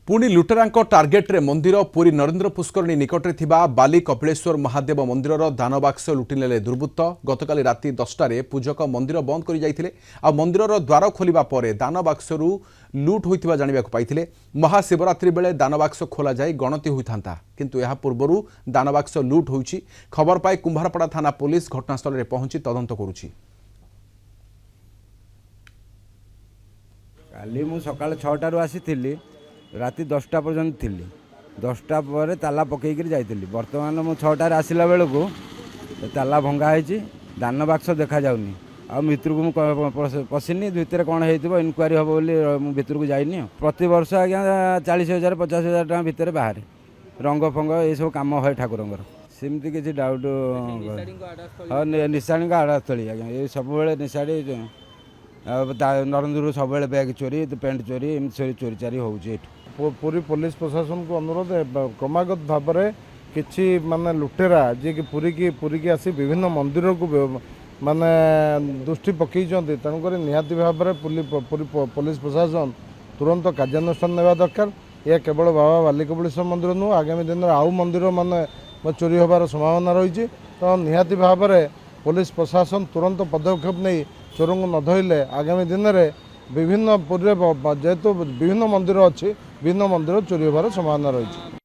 पुणी लुटेरांक टार्गेट रे मंदिर पुरी नरेंद्र पुष्करणी निकटरे थिबा बाली कपिलेश्वर महादेव मंदिरर दानबाक्स लुटिनेले दुर्बृत्त। गतकाली राति 10टारे पूजक मंदिर बंद करि जाइथिले आ मंदिरर द्वार खोलिबा परे दानबाक्सरू लुट होइथिबा जानिबाकु पाइथिले। महाशिवरात्रि बेले दानबाक्स खोला जाई गणति होइथांता, किंतु एहा पूर्वरु दानबाक्स लुट होइछि। खबर पाई कुंभारपड़ा थाना पुलिस घटनास्थल रे पहुंची तदंत करुछि। काली मु सकाळ 6टारू आसीथिली, राति 10टा पर्यंत थी। 10टा पर ताला पकईकि जाइली। बर्तमान मु 6टार आसला बेलू ताला भंगा होती, दान बाक्स देखा जाऊनी। आ भितर को पशिनी, भितर कौन हो इनक्वारी हम बोली भितर को जाइनी। प्रति वर्ष आज्ञा 40,000 50,000 टका भितर बाहर रंग फंग ये सब कम है ठाकुर सेमती किसी डाउट। हाँ निशाणी आड़ास्थली आज्ञा ये सब निशाणी नरेंद्र सब बैग चोरी पेंट चोरी एमती चोरी चारी हो। पुरी पुलिस प्रशासन को अनुरोध क्रमागत भाव में किसी माने लुटेरा जी कि पुरी की आसी विभिन्न मंदिर को माने दृष्टि पकई तेणुक निहाती भाव में पुलिस प्रशासन तुरंत कार्यानुष्ठान नेवा दरकार। यह केवल बाबा बाली कपिलेश्वर मंदिर नुह, आगामी दिन में आउ मंदिर माने चोरी होबार संभावना रही। तो निहाती भाव में पुलिस प्रशासन तुरंत पदक्षेप नहीं चोर को न धरले आगामी दिन में विभिन्न पुरी जेहेतु विभिन्न मंदिर अच्छी विभिन्न मंदिर चोरी होबार संभावना रही।